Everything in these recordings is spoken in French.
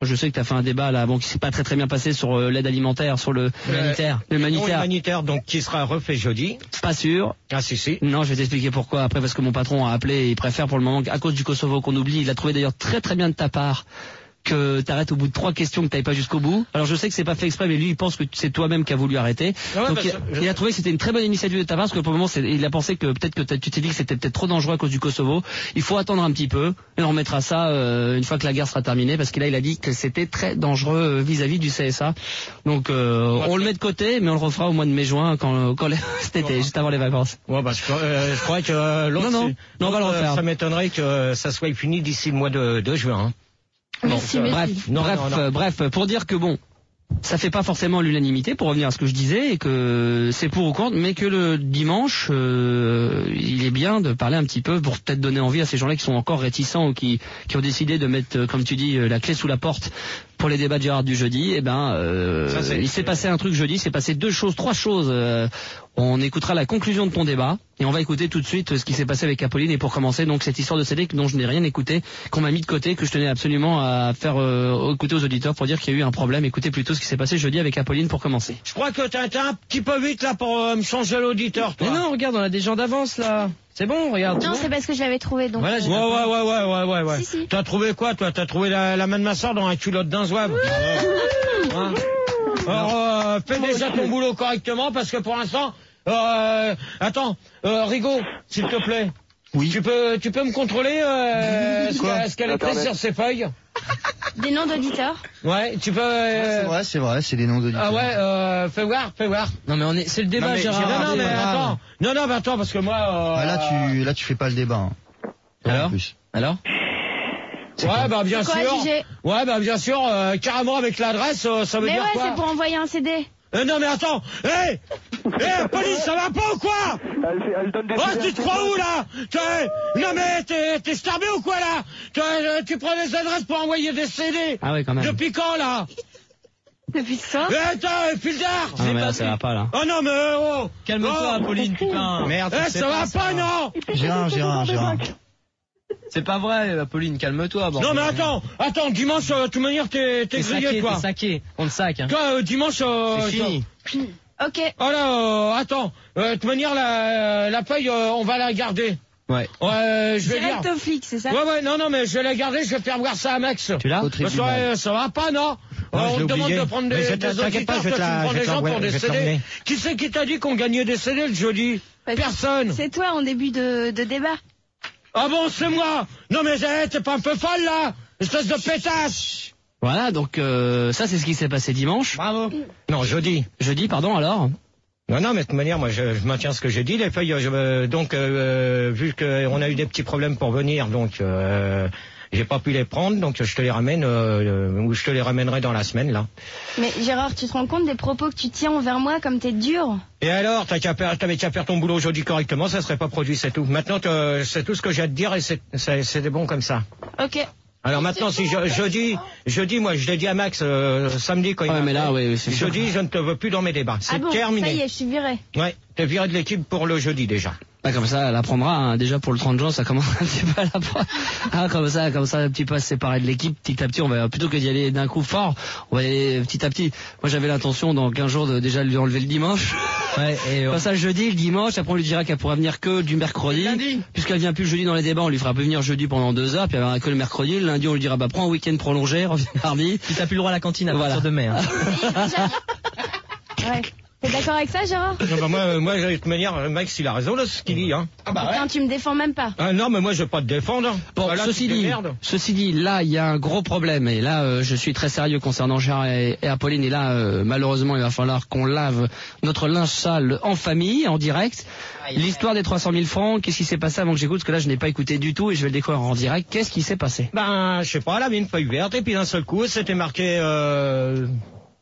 Je sais que tu as fait un débat là, bon, qui s'est pas très bien passé sur l'aide alimentaire, sur le humanitaire, donc qui sera refait jeudi. Pas sûr. Ah si. Non, je vais t'expliquer pourquoi après, parce que mon patron a appelé et il préfère pour le moment, à cause du Kosovo qu'on oublie, il a trouvé d'ailleurs très bien de ta part que t'arrêtes au bout de 3 questions, que t'ailles pas jusqu'au bout. Alors je sais que c'est pas fait exprès, mais lui il pense que c'est toi-même qui as voulu arrêter. Ouais, donc il a trouvé que c'était une très bonne initiative de ta part, parce que pour le moment il a pensé que peut-être que tu t'es dit que c'était peut-être trop dangereux à cause du Kosovo. Il faut attendre un petit peu et on remettra ça une fois que la guerre sera terminée, parce que là il a dit que c'était très dangereux vis-à-vis du CSA. Donc on le met de côté, mais on le refera au mois de mai-juin quand cet été, juste avant les vacances. Ouais, bah, je crois que l'autre, non, on va le refaire. Ça m'étonnerait que ça soit fini d'ici le mois de juin. Hein. Bref, pour dire que bon, ça fait pas forcément l'unanimité, pour revenir à ce que je disais, et que c'est pour ou contre, mais que le dimanche, il est bien de parler un petit peu pour peut-être donner envie à ces gens-là qui sont encore réticents ou qui ont décidé de mettre, comme tu dis, la clé sous la porte pour les débats de Gérard du jeudi. Eh ben, il s'est passé un truc jeudi, il s'est passé 3 choses. On écoutera la conclusion de ton débat et on va écouter tout de suite ce qui s'est passé avec Apolline. Et pour commencer, donc cette histoire de CD dont je n'ai rien écouté, qu'on m'a mis de côté, que je tenais absolument à faire écouter aux auditeurs pour dire qu'il y a eu un problème. Écoutez plutôt ce qui s'est passé jeudi avec Apolline pour commencer. Je crois que t'as été un petit peu vite là pour me changer l'auditeur, toi. Mais non, regarde, on a des gens d'avance là. C'est bon, regarde. Non, c'est parce que je l'avais trouvé, donc. Voilà, ouais. Si. T'as trouvé quoi, toi? T'as trouvé la main de ma soeur dans un culotte d'un zouave. Hein? Alors, fais déjà ton boulot correctement, parce que pour l'instant, attends, Rigaud, s'il te plaît. Oui. Tu peux me contrôler ce qu'elle a écrit sur ses feuilles? Des noms d'auditeurs. Ouais, tu peux. C'est vrai, c'est des noms d'auditeurs. Ah ouais, fais voir. Non mais c'est le débat, Gérard. Non mais attends. Non mais attends, parce que moi. Là tu fais pas le débat. Hein. Alors Ouais, bah bien sûr. Ouais, bah bien sûr, carrément avec l'adresse, ça veut mais dire ouais, quoi? c'est pour envoyer un CD. Non mais attends. Police, ça va pas ou quoi? Elle donne des tu te crois où là? Non mais t'es starbé ou quoi là? Tu prends des adresses pour envoyer des CD. Ah ouais, quand même. Depuis quand là? Depuis ça. Attends, Filzard. Ah non mais là ça va pas là. Oh non mais Calme-toi, Apolline, putain. Merde. Ça va pas, non? Gérard. C'est pas vrai, Apolline, calme-toi. Non mais attends, dimanche, de toute manière t'es grillé, toi. T'es saqué, on te sac. Hein. Toi, dimanche, c'est fini. Ok. Oh là, attends, de toute manière la feuille, on va la garder. Ouais. Je vais direct dire. au flic, c'est ça? Ouais, non, mais je vais la garder, je vais faire voir ça à Max. Tu l'as? Ça va pas, non? On te demande de prendre des auditeurs, toi tu prends des gens pour des CD. Qui c'est qui t'a dit qu'on gagnait des CD le jeudi? Personne. C'est toi en début de débat. Ah bon, c'est moi? Non mais t'es pas un peu folle là? Espèce de pétasse. Voilà, donc ça c'est ce qui s'est passé dimanche. Bravo. Non, jeudi. Jeudi, pardon, alors? Non, mais de toute manière, moi, je maintiens ce que j'ai dit. Les feuilles, vu qu'on a eu des petits problèmes pour venir, donc j'ai pas pu les prendre, donc je te les ramène, ou je te les ramènerai dans la semaine, là. Mais Gérard, tu te rends compte des propos que tu tiens envers moi, comme t'es dur? Et alors, t'avais qu'à faire ton boulot aujourd'hui correctement, ça serait pas produit, c'est tout. Maintenant, c'est tout ce que j'ai à te dire, et c'est bon comme ça. Ok. Alors maintenant, si jeudi, moi, je l'ai dit à Max samedi quand il m'a mais là, oui, c'est sûr. jeudi, je ne te veux plus dans mes débats. C'est terminé. Ça y est, je suis viré. Ouais, t'es viré de l'équipe pour le jeudi déjà. Bah, comme ça, elle apprendra, hein. Déjà pour le 30 juin, ça commence un petit peu à l'apprendre. Ah, comme ça, un petit peu à se séparer de l'équipe, petit à petit, on va, plutôt que d'y aller d'un coup fort, on va y aller petit à petit. Moi, j'avais l'intention, dans 15 jours, de déjà lui enlever le dimanche. Ouais, et comme ça, le jeudi, le dimanche, après on lui dira qu'elle pourra venir que du mercredi. Puisqu'elle vient plus le jeudi dans les débats, on lui fera venir jeudi pendant 2 heures, puis elle viendra que le mercredi. Le lundi, on lui dira, bah, prends un week-end prolongé, reviens mardi. Puis t'as plus le droit à la cantine à partir de mai, hein. Ouais. T'es d'accord avec ça, Gérard? Non, bah moi, de toute manière, Max, il a raison, là, ce qu'il dit, hein. Ah bah ouais. Putain, tu me défends même pas. Ah non, mais moi, je vais pas te défendre. Bon, voilà, ceci dit, là, il y a un gros problème, et là, je suis très sérieux concernant Gérard et Apolline, et là, malheureusement, il va falloir qu'on lave notre linge sale en famille, en direct. L'histoire des 300 000 francs, qu'est-ce qui s'est passé avant que j'écoute? Parce que là, je n'ai pas écouté du tout, et je vais le découvrir en direct. Qu'est-ce qui s'est passé? Ben, je sais pas, elle avait une feuille verte, et puis d'un seul coup, c'était marqué,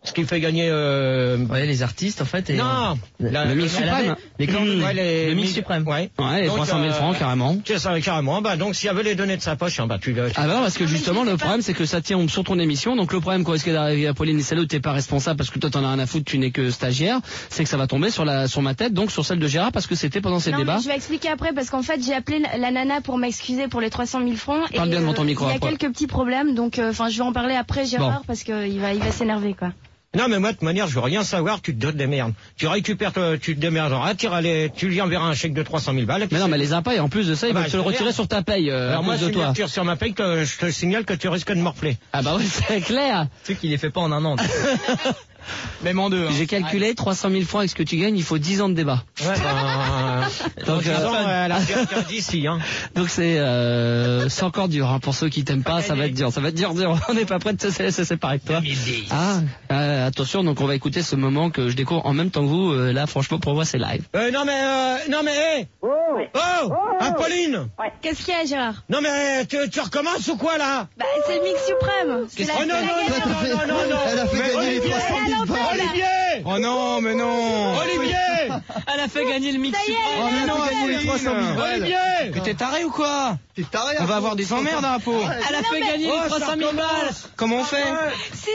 Ce qui fait gagner... Ouais, les artistes, en fait. Et non, le mix suprême. Le mix suprême. Ouais. Ouais, les 300 000 francs, carrément. C'est ça, carrément. Bah, donc, s'il avait les données de sa poche, bah, Ah bah, parce que justement, le problème, c'est que ça tient sur ton émission. Donc, le problème, quand est-ce qu'il arrive à Pauline et Salo, t'es pas responsable parce que toi, t'en as rien à foutre, tu n'es que stagiaire. C'est que ça va tomber sur ma tête, donc sur celle de Gérard, parce que c'était pendant ces débats. Je vais expliquer après, parce qu'en fait, j'ai appelé la nana pour m'excuser pour les 300 000 francs. Parle bien devant ton micro. Il y a quelques petits problèmes, donc, je vais en parler après, Gérard, parce qu'il va s'énerver, quoi. Non, mais moi, de toute manière, je veux rien savoir, tu te donnes des merdes. Tu récupères, tu te démerderas, tu lui enverras un chèque de 300 000 balles. Mais non, mais les impôts, et en plus de ça, ils veulent te le retirer sur ta paye, alors moi, si tu retires sur ma paye, je te signale que tu risques de morfler. Ah bah oui, c'est clair. Tu sais qu'il les fait pas en un an. Même en deux. Hein. J'ai calculé 300 000 francs avec ce que tu gagnes, il faut 10 ans de débat. Ouais, donc, d'ici, hein. Donc c'est encore dur, hein. Pour ceux qui t'aiment pas, ça va être dur. Ça va être dur. On n'est pas prêt de se séparer de toi. 2010. Attention, donc on va écouter ce moment que je découvre en même temps que vous. Là, franchement, pour moi, c'est live. Non mais, Pauline. Ouais. Qu'est-ce qu'il y a, Gérard? Non mais, tu recommences ou quoi, là? Bah, c'est le mix suprême. Non. Elle a fait gagner les 300 000 balles. Olivier! Oh non, mais non! Olivier! Elle a fait gagner le mix suprême. Oh mais non, elle a gagné les 300 000 balles. Olivier! Mais t'es taré ou quoi? T'es taré. On va avoir des emmerdes à Pau. Elle a fait gagner les 300 000 balles. Comment on fait? Si,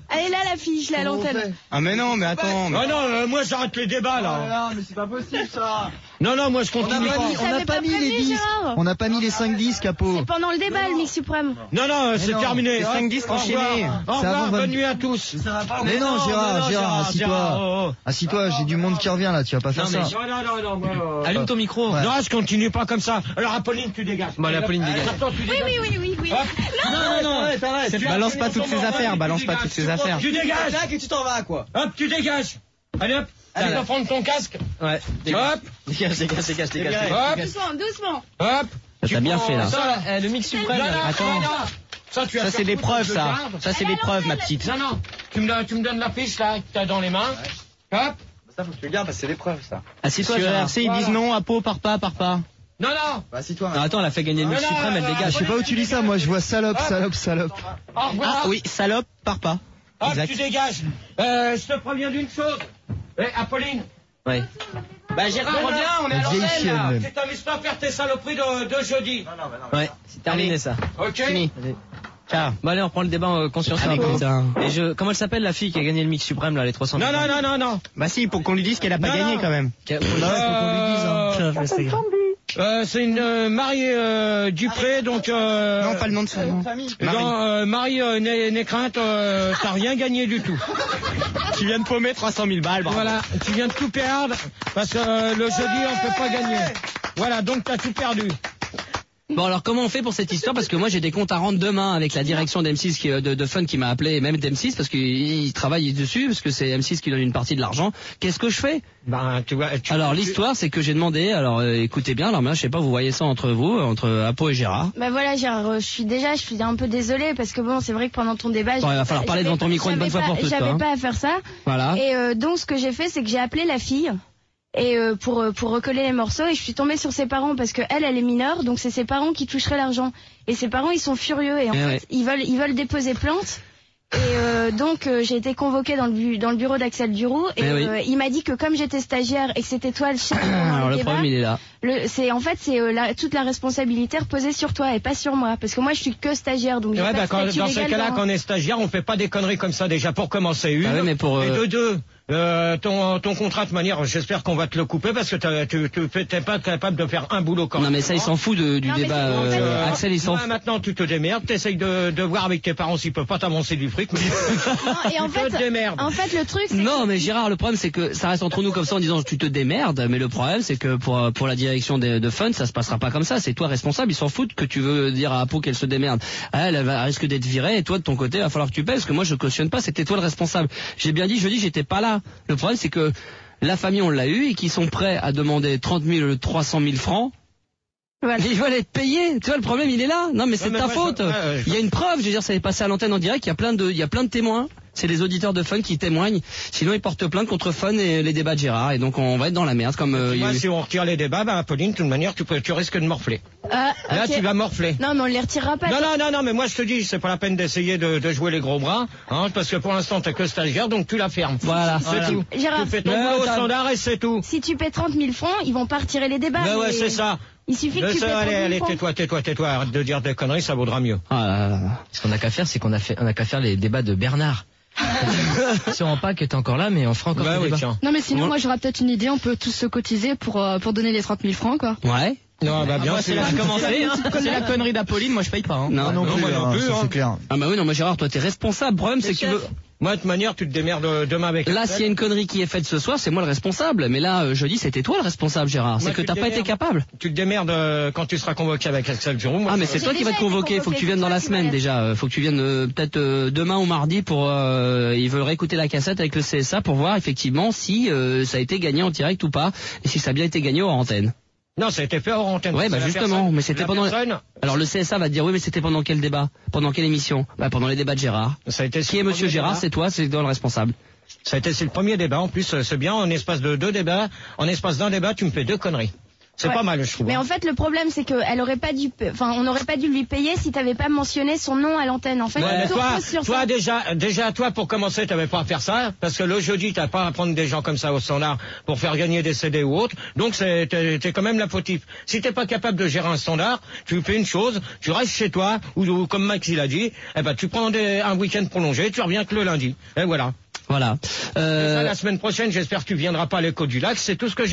elle est là, la fille, je l'ai à l'antenne. Ah mais non, mais attends. Oh non, moi j'arrête les débats, là. Non, mais c'est pas possible, ça. Non, moi je continue pas. On n'a pas mis les disques. On n'a pas mis les 5 disques à Pau. C'est pendant le débat, le mix suprême. Non, c'est terminé. Les 5 disques enchaînés. Au revoir, bonne nuit à tous. Mais non, Gérard, assis-toi. Assis-toi, j'ai du monde qui revient là, tu vas pas faire ça. Non. Allume ton micro. Ouais. Non, je continue pas comme ça. Alors, Apolline, tu dégages. Bon, Apolline dégage. Attends, tu dégages. Oui. Non, t'arrêtes. Balance pas toutes ces affaires, Tu dégages. Et tu t'en vas, quoi. Hop, tu dégages. Allez, hop. Tu vas prendre ton casque. Ouais. Hop. Dégage. Hop. Doucement. Hop. T'as bien fait, là. Ça, Le mix suprême. Attends. Ça, c'est des preuves, ça. Ça, c'est des preuves, ma petite. Non. Tu me donnes la fiche, là, que t'as dans les mains. Hop. Ça, faut que tu le gardes parce que c'est des preuves, ça. Assis-toi, Sur Gérard. RC, ils disent non à Pau, part pas. Non. Bah, assis-toi. Non, attends, elle a fait gagner le mix suprême, elle dégage. Je sais pas où tu lis ça, moi je vois salope. Au revoir. Ah oui, salope, part pas. Hop, Exact. tu dégages. Je te préviens d'une chose. Apolline. Ouais. Bah Gérard, reviens, on est à vieille l'antenne chienne, là. même. Tu t'amuses pas à faire tes saloperies de jeudi. Ouais, c'est terminé ça. Ok. Fini. Ciao. Bon allez, on reprend le débat conscience. Allez, putain. Et comment elle s'appelle la fille qui a gagné le mix suprême là, les 300 000? Non. Bah si, pour qu'on lui dise qu'elle a pas Non, gagné non. quand même. C'est une Marie Dupré, donc... Non, pas le nom de famille. Marie Nécrainte, t'as rien gagné du tout. Tu viens de paumer 300 000 balles, bravo. Voilà, tu viens de tout perdre, parce que le jeudi, on peut pas gagner. Voilà, donc t'as tout perdu. Bon alors comment on fait pour cette histoire? Parce que moi j'ai des comptes à rendre demain avec la direction d'M6 de Fun qui m'a appelé, et même d'M6 parce qu'ils travaillent dessus, parce que c'est M6 qui donne une partie de l'argent. Qu'est-ce que je fais? Tu vois, alors l'histoire c'est que j'ai demandé, alors écoutez bien, alors moi je sais pas, vous voyez ça entre vous, entre Apo et Gérard. Bah voilà, Gérard, je suis un peu désolée parce que bon, c'est vrai que pendant ton débat, Bon, il va falloir parler devant ton micro une bonne fois pour toutes. J'avais pas à faire ça. Voilà. Et donc ce que j'ai fait, c'est que j'ai appelé la fille. Et pour recoller les morceaux, et je suis tombée sur ses parents parce que elle est mineure, donc c'est ses parents qui toucheraient l'argent. Et ses parents, ils sont furieux et en fait, ils veulent déposer plainte. Et donc j'ai été convoquée dans le bureau d'Axel Duroux et il m'a dit que comme j'étais stagiaire et que c'était toi le chef. Alors le problème il est là. C'est toute la responsabilité reposée sur toi et pas sur moi parce que moi je suis que stagiaire donc. Ouais, bah, dans ce cas-là, quand on est stagiaire, on fait pas des conneries comme ça déjà pour commencer une. Ah ouais, mais pour et de deux. Ton contrat de manière, j'espère qu'on va te le couper parce que t'es pas capable de faire un boulot correctement. Non mais ça il s'en fout du débat. Axel il s'en fout. Maintenant tu te démerdes, t'essayes de voir avec tes parents s'ils peuvent pas t'avancer du fric. Non, et en fait le truc c'est non mais Gérard, le problème c'est que ça reste entre nous comme ça en disant tu te démerdes, mais le problème c'est que pour la direction de Fun ça se passera pas comme ça, c'est toi responsable, ils s'en foutent que tu veux dire à Apo qu'elle se démerde. Elle risque d'être virée et toi de ton côté il va falloir que tu payes parce que moi je cautionne pas, c'était toi le responsable. J'ai bien dit jeudi j'étais pas là. Le problème c'est que la famille on l'a eu et qu'ils sont prêts à demander 300 000 francs. Voilà. Ils veulent être payés. Tu vois, le problème il est là. Non mais c'est ta faute. Il y a une preuve, je veux dire, ça est passé à l'antenne en direct, il y a plein de témoins. C'est les auditeurs de Fun qui témoignent. Sinon, ils portent plainte contre Fun et les débats de Gérard. Et donc, on va être dans la merde. Comme moi, si on retire les débats, bah, Apolline, de toute manière, tu risques de morfler. Là, okay. Tu vas morfler. Non, mais on les retirera pas. Non, mais moi, je te dis, c'est pas la peine d'essayer de jouer les gros bras, hein, parce que pour l'instant, t'as que stagiaire, donc tu la fermes. Voilà. C'est tout. Gérard, tu fais ton boulot au standard et c'est tout. Si tu paies 30 000 francs, ils vont pas retirer les débats. Ouais, c'est ça. Il suffit que tu paies 30 000 allez, francs. tais-toi, arrête de dire des conneries, ça vaudra mieux. Ce qu'on a qu'à faire, c'est qu'on a qu'à faire les débats de Bernard. Je ne rends pas que t'es encore là, mais on fera encore des débats. Non, mais sinon, moi, j'aurais peut-être une idée. On peut tous se cotiser pour donner les 30 000 francs, quoi. Ouais. Non, bah bien, c'est là que commencer. C'est la connerie d'Apolline, moi je paye pas. Hein. Non, non plus, c'est clair. Ah bah oui, non, mais Gérard, toi t'es responsable. Le problème, c'est que tu veux... Moi, de toute manière, tu te démerdes demain avec... Là, s'il y a une connerie qui est faite ce soir, c'est moi le responsable. Mais là, jeudi, c'était toi le responsable, Gérard. C'est que t'as pas été capable. Tu te démerdes quand tu seras convoqué avec Axel Giroux. Ah, mais c'est toi qui vas te convoquer. Faut que tu viennes dans la semaine déjà. Faut que tu viennes peut-être demain ou mardi pour... ils veulent réécouter la cassette avec le CSA pour voir effectivement si ça a été gagné en direct ou pas. Et si ça a bien été gagné hors antenne. Non, ça a été fait hors antenne. Ouais, bah justement, mais c'était pendant... Alors le CSA va te dire, oui, mais c'était pendant quel débat? Pendant quelle émission? Bah pendant les débats de Gérard. Ça a été qui est monsieur Gérard? C'est toi, c'est toi le responsable. C'est le premier débat, en plus, c'est bien, en espace de 2 débats, en espace d'un débat, tu me fais 2 conneries. C'est pas mal, je trouve. Mais en fait, le problème, c'est qu'elle aurait pas dû, on n'aurait pas dû lui payer si t'avais pas mentionné son nom à l'antenne. En fait, ouais, toi, déjà, toi, pour commencer, t'avais pas à faire ça, parce que le jeudi, t'as pas à prendre des gens comme ça au standard pour faire gagner des CD ou autre. Donc, t'es quand même la fautif. Si t'es pas capable de gérer un standard, tu fais une chose, tu restes chez toi, ou comme Max il a dit, tu prends un week-end prolongé, tu reviens que le lundi. Et voilà. Voilà. Et ça, la semaine prochaine, j'espère que tu viendras pas à l'Écho du Lac, c'est tout ce que j'ai.